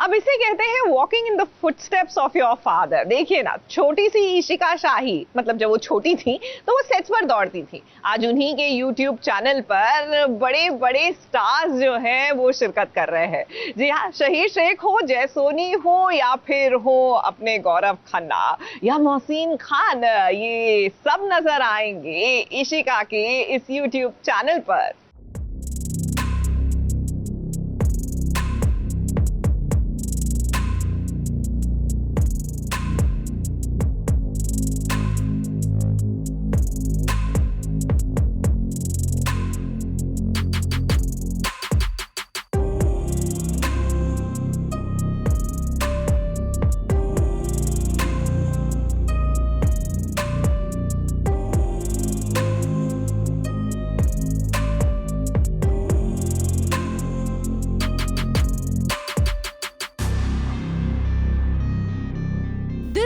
अब इसे कहते हैं walking in the footsteps of your father. देखिए ना, छोटी सी इशिका शाही, मतलब जब वो छोटी थी तो वो सेट्स पर दौड़ती थी। आज उन्हीं के यूट्यूब चैनल पर बड़े बड़े स्टार्स जो हैं वो शिरकत कर रहे हैं। जी हाँ, शहीर शेख हो, जय सोनी हो, या फिर हो अपने गौरव खन्ना या मोहसिन खान, ये सब नजर आएंगे इशिका के इस यूट्यूब चैनल पर।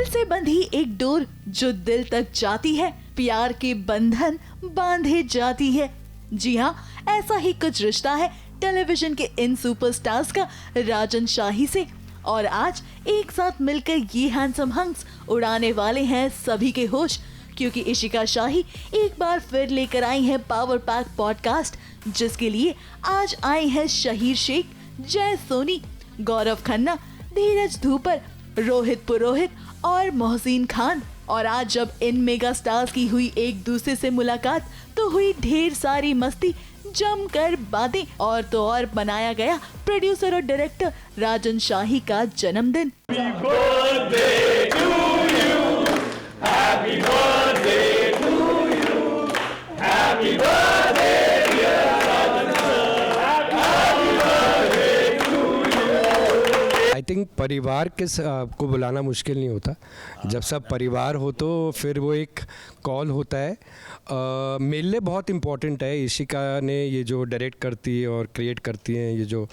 से बंधी एक डोर जो दिल तक जाती है, प्यार के बंधन बांधे जाती है। जी हाँ, ऐसा ही कुछ रिश्ता है टेलीविजन के इन सुपरस्टार्स का राजन शाही से। और आज एक साथ मिलकर ये हैंडसम हंक्स उड़ाने वाले हैं सभी के होश, क्योंकि इशिका शाही एक बार फिर लेकर आई हैं पावर पैक पॉडकास्ट, जिसके लिए आज आए हैं शहीर शेख, जय सोनी, गौरव खन्ना, धीरज धूपर, रोहित पुरोहित और मोहसिन खान। और आज जब इन मेगा स्टार्स की हुई एक दूसरे से मुलाकात तो हुई ढेर सारी मस्ती, जमकर बातें, और तो और बनाया गया प्रोड्यूसर और डायरेक्टर राजन शाही का जन्मदिन। आई थिंक परिवार के को बुलाना मुश्किल नहीं होता। जब सब परिवार हो तो फिर वो एक कॉल होता है। मेरे लिए बहुत इम्पोर्टेंट है, इशिका ने ये जो डायरेक्ट करती है और क्रिएट करती हैं ये जो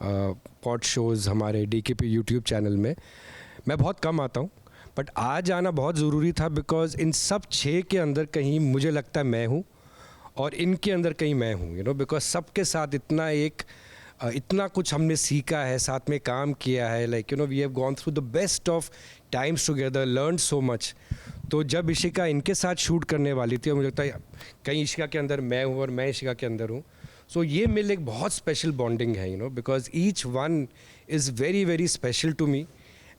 पॉड शोज़ हमारे DKP यूट्यूब चैनल में, मैं बहुत कम आता हूँ, बट आज आना बहुत ज़रूरी था। बिकॉज़ इन सब 6 के अंदर कहीं मुझे लगता है मैं हूँ और इनके अंदर कहीं मैं हूँ, यू नो, बिकॉज सबके साथ इतना कुछ हमने सीखा है, साथ में काम किया है, like you know we have gone through the best of times together, learn so much. तो जब इशिका इनके साथ शूट करने वाली थी और मुझे लगता है कहीं इशिका के अंदर मैं हूँ और मैं इशिका के अंदर हूँ, सो ये मेरे लिए एक बहुत स्पेशल बॉन्डिंग है, you know, because each one is very very special to me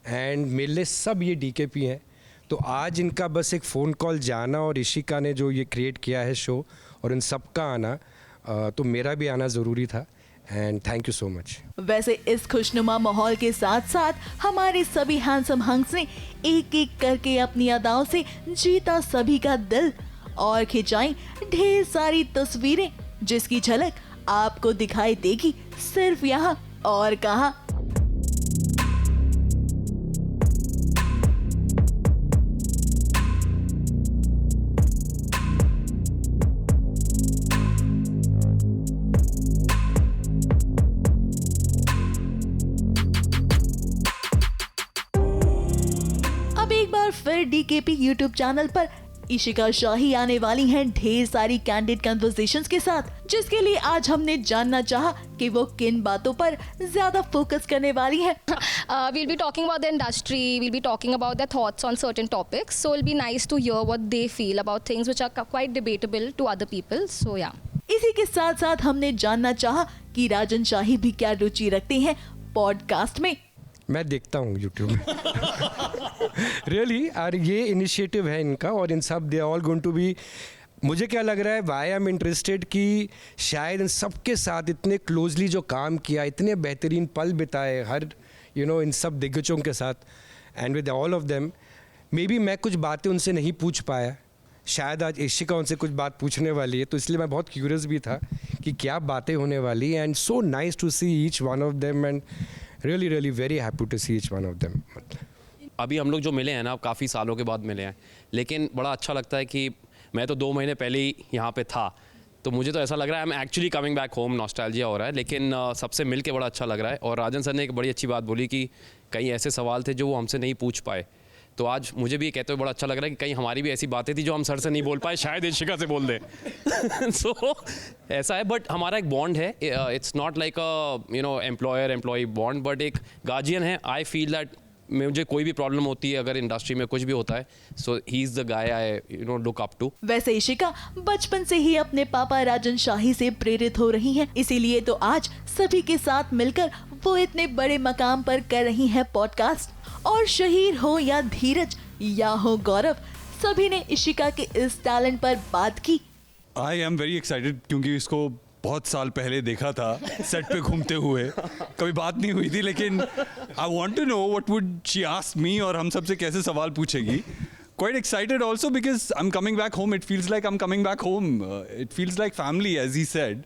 and मेरे लिए सब ये DKP हैं। तो आज इनका बस एक फ़ोन कॉल जाना और इशिका ने जो ये क्रिएट किया है शो और इन सब का आना, तो मेरा भी आना ज़रूरी था। And thank you so much. वैसे इस खुशनुमा माहौल के साथ साथ हमारे सभी हैंडसम हंक्स ने एक एक करके अपनी अदाओं से जीता सभी का दिल और खिंचाई ढेर सारी तस्वीरें, जिसकी झलक आपको दिखाई देगी सिर्फ यहाँ और कहाँ। फिर DKP यूट्यूब चैनल पर इशिका शाही आने वाली हैं ढेर सारी कैंडिड कन्वर्सेशंस के साथ, जिसके लिए आज हमने जानना चाहा कि वो किन बातों पर ज्यादा फोकस करने वाली हैं। We'll be talking about the industry, we'll be talking about their thoughts on certain topics, so it'll be nice to hear what they feel about things which are quite debatable to other people, so yeah. इसी के साथ साथ हमने जानना चाहा कि राजन शाही भी क्या रुचि रखते हैं पॉडकास्ट में। मैं देखता हूँ यूट्यूब में रियली और ये इनिशिएटिव है इनका और इन सब they all going to be, मुझे क्या लग रहा है वाई एम इंटरेस्टेड कि शायद इन सब के साथ इतने क्लोजली जो काम किया, इतने बेहतरीन पल बिताए हर यू नो इन सब दिग्गजों के साथ and with all of them, may be मैं कुछ बातें उनसे नहीं पूछ पाया, शायद आज इशिका उनसे कुछ बात पूछने वाली है, तो इसलिए मैं बहुत क्यूरियस भी था कि क्या बातें होने वाली। And so nice to see each one of them and really really very happy to see each one of them. अभी हम लोग जो मिले हैं ना, काफ़ी सालों के बाद मिले हैं, लेकिन बड़ा अच्छा लगता है कि मैं तो 2 महीने पहले ही यहाँ पे था, तो मुझे तो ऐसा लग रहा है I am actually coming back home, nostalgia हो रहा है। लेकिन सबसे मिल के बड़ा अच्छा लग रहा है। और राजन सर ने एक बड़ी अच्छी बात बोली कि कई ऐसे सवाल थे जो वो हमसे नहीं पूछ पाए, तो आज मुझे भी ये कहते हुए बड़ा अच्छा लग रहा है कि कहीं हमारी भी ऐसी बातें थी जो हम सर से नहीं बोल पाए, शायद इशिका से बोल दें। सो ऐसा है, बट हमारा एक बॉन्ड है, it's not like a employer employee bond, but एक गार्जियन है। आई फील दैट मुझे कोई भी प्रॉब्लम होती है अगर इंडस्ट्री में कुछ भी होता है, so he is the guy I look up to. वैसे इशिका बचपन से ही अपने पापा राजन शाही से प्रेरित हो रही हैं, इसीलिए तो आज सभी के साथ मिलकर वो इतने बड़े मकाम पर कर रही हैं पॉडकास्ट। और शहीर हो या धीरज या हो गौरव, सभी ने इशिका के इस टैलेंट पर बात की। आई एम वेरी एक्साइटेड क्योंकि इसको बहुत साल पहले देखा था सेट पे घूमते हुए, कभी बात नहीं हुई थी, लेकिन I want to know what would she ask me और हम सबसे कैसे सवाल पूछेगी। Quite excited also because I'm coming back home. It feels like I'm coming back home. It feels like family, as he said.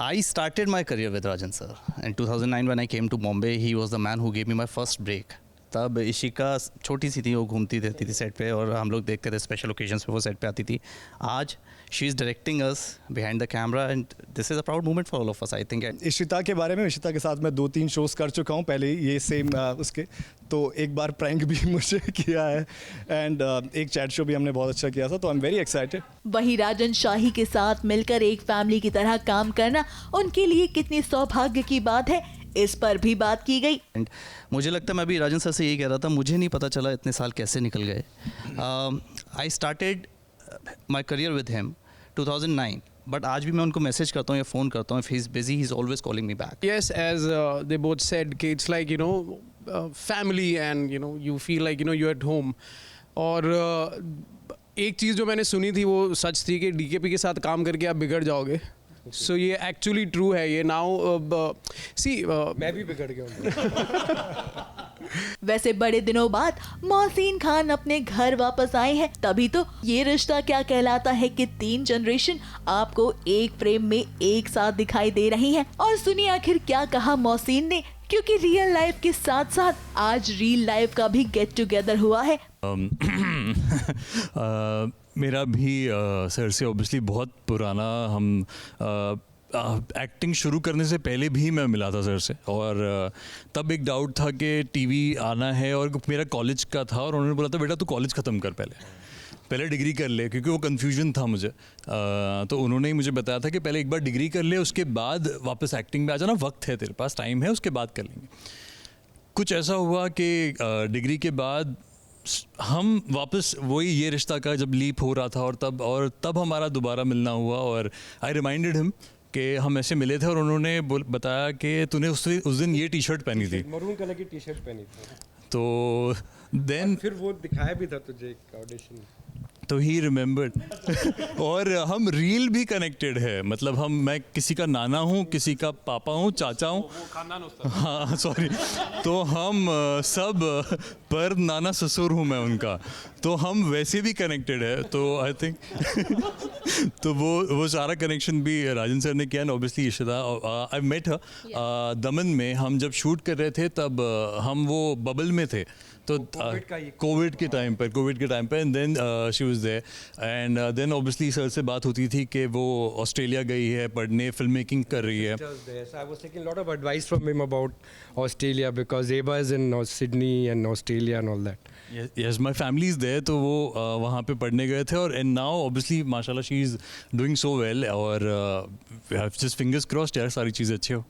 I started my career with Rajan sir. In 2009 when I came to Bombay, he was the man who gave me my first break. तब इशिका छोटी सी थी, वो घूमती रहती थी set पे और हम लोग देखते थे, स्पेशल ओकेजन्स पे वो सेट पे आती थी। आज she is directing us behind the camera and this is a proud moment for all of us I think. Ishita के बारे में, इशिता के साथ मैं 2-3 शोज़ कर चुका हूँ पहले, ये सेम उसके, तो एक बार प्रैंक भी मुझे किया है एंड एक चैट शो भी हमने बहुत अच्छा किया था, तो आई एम वेरी एक्साइटेड। वहीं राजन शाही के साथ मिलकर एक फैमिली की तरह काम करना उनके लिए कितनी सौभाग्य की बात है, इस पर भी बात की गई। एंड मुझे लगता है, मैं अभी राजन सर से यही कह रहा था, मुझे नहीं पता चला इतने साल कैसे निकल गए। I started my career with him 2009, but आज भी मैं उनको मैसेज करता हूँ या फ़ोन करता हूँ, if he is busy he is always calling me back. Yes, as they both said, कि it's like family and you feel like you're at home. और एक चीज़ जो मैंने सुनी थी वो सच थी कि डीकेपी के साथ काम करके आप बिगड़ जाओगे। सो ये एक्चुअली ट्रू है। ये नाउ मैं भी बिगड़ गया हूँ। वैसे बड़े दिनों बाद मोहसिन खान अपने घर वापस आए हैं, तभी तो ये रिश्ता क्या कहलाता है कि 3 जनरेशन आपको एक फ्रेम में एक साथ दिखाई दे रही हैं। और सुनिए आखिर क्या कहा मोहसिन ने, क्योंकि रियल लाइफ के साथ साथ आज रियल लाइफ का भी गेट टुगेदर हुआ है। मेरा भी सर से ऑब्वियसली बहुत पुराना, हम एक्टिंग शुरू करने से पहले भी मैं मिला था सर से, और तब एक डाउट था कि टीवी आना है, और मेरा कॉलेज का था और उन्होंने बोला था बेटा तू कॉलेज ख़त्म कर, पहले डिग्री कर ले, क्योंकि वो कन्फ्यूजन था मुझे। तो उन्होंने ही मुझे बताया था कि पहले एक बार डिग्री कर ले, उसके बाद वापस एक्टिंग में आ जाना, वक्त है तेरे पास, टाइम है, उसके बाद कर लेंगे। कुछ ऐसा हुआ कि डिग्री के बाद हम वापस वही ये रिश्ता का जब लीप हो रहा था, और तब हमारा दोबारा मिलना हुआ, और आई रिमाइंडेड हिम कि हम ऐसे मिले थे और उन्होंने बताया कि तूने उस दिन ये टी शर्ट पहनी थी, मरून कलर की टी शर्ट पहनी थी, तो देन फिर वो दिखाया भी था तुझे एक ऑडिशन, तो ही रिमेंबर्ड। और हम रील भी कनेक्टेड है, मतलब मैं किसी का नाना हूँ, किसी का पापा हूँ, चाचा हूँ, हाँ सॉरी, तो हम सब पर नाना ससुर हूँ मैं उनका, तो हम वैसे भी कनेक्टेड है। तो आई थिंक तो वो सारा कनेक्शन भी राजन सर ने किया। And obviously Ishita, I met her Daman में, हम जब शूट कर रहे थे तब हम वो बबल में थे, तो कोविड के टाइम पर and then she was there, and then obviously sir से बात होती थी कि वो ऑस्ट्रेलिया गई है पढ़ने, फिल्म मेकिंग कर रही है। I was taking a lot of advice from him about Australia because Eva is in Sydney and Australia and all that. Yes, my family is there, तो वो वहाँ पे पढ़ने गए थे, और and now obviously माशाल्लाह she is doing so well, और just fingers crossed यार सारी चीज़ें अच्छी हो।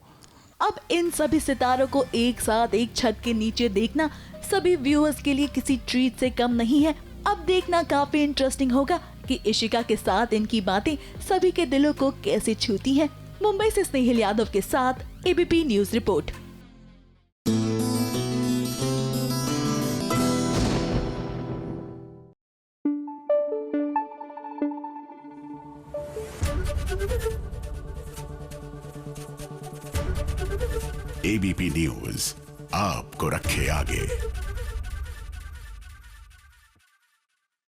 अब इन सभी सितारों को एक साथ एक छत के नीचे देखना सभी व्यूअर्स के लिए किसी ट्रीट से कम नहीं है। अब देखना काफी इंटरेस्टिंग होगा कि इशिका के साथ इनकी बातें सभी के दिलों को कैसे छूती हैं। मुंबई से स्नेहिल यादव के साथ ABP news report. ABP news आपको रखे आगे।